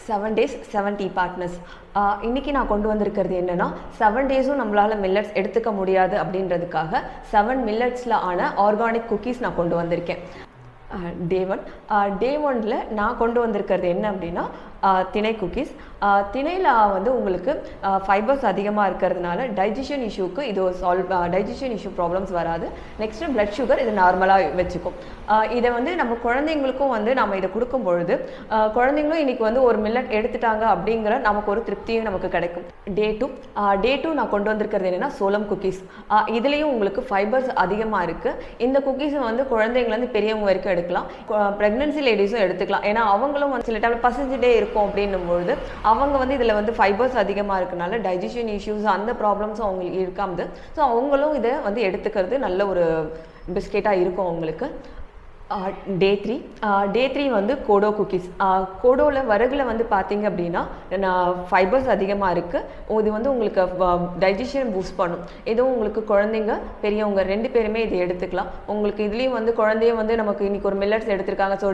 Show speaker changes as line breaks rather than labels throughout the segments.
7 days 7 tea partners. இன்னைக்கு நான் கொண்டு வந்திருக்கிறது என்னன்னா 7 டேஸும் நம்மளால மில்லட்ஸ் எடுத்துக்க முடியாது அப்படின்றதுக்காக 7 மில்லட்ஸ்ல ஆன ஆர்கானிக் குக்கீஸ் நான் கொண்டு வந்திருக்கேன். டே 1ல நான் கொண்டு வந்திருக்கிறது என்ன அப்படின்னா திணை குக்கீஸ். திணையில் வந்து உங்களுக்கு ஃபைபர்ஸ் அதிகமாக இருக்கிறதுனால டைஜஷன் இஷ்யூக்கு இது டைஜஷன் இஷ்யூ ப்ராப்ளம்ஸ் வராது. நெக்ஸ்ட்டு பிளட் சுகர் இது நார்மலாக வச்சுக்கும். இதை வந்து நம்ம குழந்தைங்களுக்கும் வந்து நம்ம இதை கொடுக்கும் பொழுது குழந்தைங்களும் இன்றைக்கி வந்து ஒரு மில்லட் எடுத்துட்டாங்க அப்படிங்கிற நமக்கு ஒரு திருப்தியும் நமக்கு கிடைக்கும். டே டூ நான் கொண்டு வந்திருக்கிறது என்னென்னா சோளம் குக்கீஸ். இதுலேயும் உங்களுக்கு ஃபைபர்ஸ் அதிகமாக இருக்குது. இந்த குக்கீஸை வந்து குழந்தைங்கலேருந்து பெரியவங்க வரைக்கும் எடுக்கலாம். ப்ரெக்னன்சி லேடிஸும் எடுத்துக்கலாம். ஏன்னா அவங்களும் வந்து சில டைம் பசிச்சுட்டே இருக்கும் அப்படின்னும்பொழுது அவங்க வந்து இதில் வந்து ஃபைபர்ஸ் அதிகமாக இருக்கனால டைஜஷன் இஷ்யூஸ் அந்த ப்ராப்ளம்ஸும் அவங்களுக்கு இருக்காது. ஸோ அவங்களும் இதை வந்து எடுத்துக்கிறது நல்ல ஒரு பிஸ்கெட்டாக இருக்கும் அவங்களுக்கு. டே த்ரீ வந்து கோடோ குக்கீஸ். கோடோவில் வரகுல வந்து பார்த்தீங்க அப்படின்னா ஃபைபர்ஸ் அதிகமாக இருக்குது. இது வந்து உங்களுக்கு டைஜஷன் பூஸ்ட் பண்ணும். இதுவும் உங்களுக்கு குழந்தைங்க பெரியவங்க 2 பேருமே இதை எடுத்துக்கலாம். உங்களுக்கு இதுலேயும் வந்து குழந்தைய வந்து நமக்கு இன்றைக்கி ஒரு மில்லட்ஸ் எடுத்திருக்காங்க, ஸோ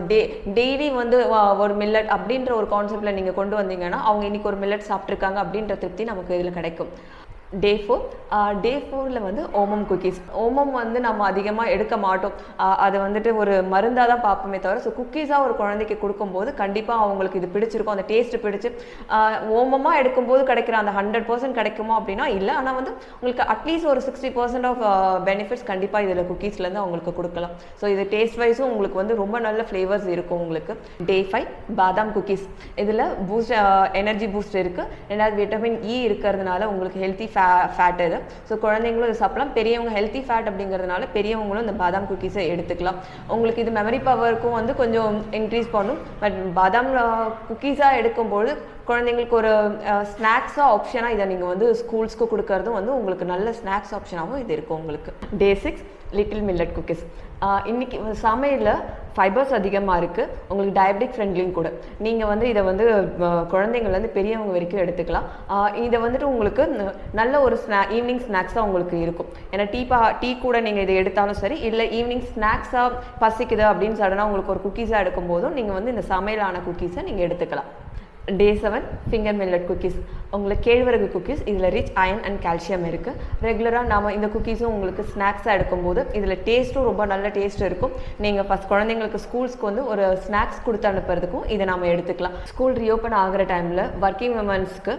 டெய்லி வந்து ஒரு மில்லட் அப்படின்ற ஒரு கான்செப்டில் நீங்கள் கொண்டு வந்தீங்கன்னா அவங்க இன்றைக்கி ஒரு மில்லட் சாப்பிட்ருக்காங்க அப்படின்ற திருப்தி நமக்கு இதில் கிடைக்கும். டே 4ல் வந்து ஓமம் குக்கீஸ். ஓமம் வந்து நம்ம அதிகமாக எடுக்க மாட்டோம், அதை வந்துட்டு ஒரு மருந்தாக தான் பார்ப்போமே தவிர. ஸோ குக்கீஸாக ஒரு குழந்தைக்கு கொடுக்கும்போது கண்டிப்பாக அவங்களுக்கு இது பிடிச்சிருக்கும், அந்த டேஸ்ட்டு பிடிச்சி. ஓமமாக எடுக்கும்போது கிடைக்கிற அந்த 100% கிடைக்குமோ அப்படின்னா இல்லை, ஆனால் வந்து உங்களுக்கு அட்லீஸ்ட் ஒரு 60% ஆஃப் பெனிஃபிட்ஸ் கண்டிப்பாக இதில் குக்கீஸ்லேருந்து அவங்களுக்கு கொடுக்கலாம். ஸோ இது டேஸ்ட் வைஸும் உங்களுக்கு வந்து ரொம்ப நல்ல ஃப்ளேவர்ஸ் இருக்கும் உங்களுக்கு. டே 5 பாதாம் குக்கீஸ். இதில் எனர்ஜி பூஸ்ட் இருக்குது. 2வது விட்டமின் இ இருக்கிறதுனால உங்களுக்கு ஹெல்த்தி ஃபேட் இது. ஸோ குழந்தைங்களும் இது சாப்பிடலாம். பெரியவங்க ஹெல்த்தி ஃபேட் அப்படிங்கிறதுனால பெரியவங்களும் இந்த பாதாம் குக்கீஸை எடுத்துக்கலாம். உங்களுக்கு இது மெமரி பவருக்கும் வந்து கொஞ்சம் இன்க்ரீஸ் பண்ணும். பட் பாதாம் குக்கீஸாக எடுக்கும்போது குழந்தைங்களுக்கு ஒரு ஸ்நாக்ஸாக ஆப்ஷனாக இதை நீங்கள் வந்து ஸ்கூல்ஸ்க்கு கொடுக்கறதும் வந்து உங்களுக்கு நல்ல ஸ்நாக்ஸ் ஆப்ஷனாகவும் இது இருக்கும் உங்களுக்கு. டே 6 லிட்டில் மில்லட் குக்கீஸ். இன்றைக்கி சமையலில் ஃபைபர்ஸ் அதிகமாக இருக்குது, உங்களுக்கு டயபெட்டிக் ஃப்ரெண்ட்லியும் கூட. நீங்கள் வந்து இதை வந்து குழந்தைங்கள்லேருந்து பெரியவங்க வரைக்கும் எடுத்துக்கலாம். இதை வந்துட்டு உங்களுக்கு நல்ல ஒரு ஈவினிங் ஸ்நாக்ஸாக உங்களுக்கு இருக்கும். ஏன்னா டீ கூட நீங்கள் இதை எடுத்தாலும் சரி, இல்லை ஈவினிங் ஸ்நாக்ஸாக பசிக்குது அப்படின்னு சடனாக உங்களுக்கு ஒரு குக்கீஸாக எடுக்கும் போதும் நீங்கள் வந்து இந்த சமையலான குக்கீஸை நீங்கள் எடுத்துக்கலாம். டே 7 ஃபிங்கர் மில்லட் குக்கீஸ். உங்களுக்கு கேழ்வரகு குக்கீஸ். இதில் ரிச் அயன் அண்ட் கால்சியம் இருக்குது. ரெகுலராக நாம் இந்த குக்கீஸும் உங்களுக்கு ஸ்நாக்ஸாக எடுக்கும்போது இதில் டேஸ்ட்டும் ரொம்ப நல்ல டேஸ்ட் இருக்கும். நீங்கள் ஃபஸ்ட் குழந்தைங்களுக்கு ஸ்கூல்ஸ்க்கு வந்து ஒரு ஸ்நாக்ஸ் கொடுத்து அனுப்புறதுக்கும் இதை நம்ம எடுத்துக்கலாம். ஸ்கூல் ரீஓப்பன் ஆகிற டைமில் ஒர்க்கிங் விமன்ஸ்க்கு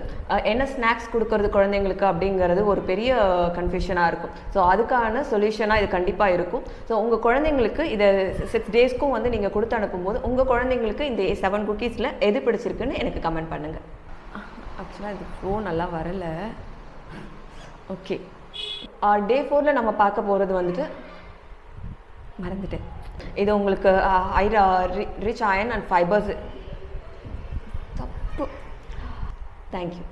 என்ன ஸ்நாக்ஸ் கொடுக்கறது குழந்தைங்களுக்கு அப்படிங்கிறது ஒரு பெரிய கன்ஃபியூஷனாக இருக்கும். ஸோ அதுக்கான சொல்யூஷனாக இது கண்டிப்பாக இருக்கும். ஸோ உங்கள் குழந்தைங்களுக்கு இதை 6 டேஸ்க்கும் வந்து நீங்கள் கொடுத்து அனுப்பும்போது உங்கள் குழந்தைங்களுக்கு இந்த 7 குக்கீஸில் எது பிடிச்சிருக்குன்னு எனக்கு கமெண்ட் பண்ணுங்கள். ஆக்சுவலாக இது ஃபோன் நல்லா வரலை. ஓகே, டே 4ல் நம்ம பார்க்க போகிறது வந்துட்டு மறந்துட்டேன். இது உங்களுக்கு ரிச் அயன் அண்ட் ஃபைபர்ஸ். தப்பு. தேங்க்யூ.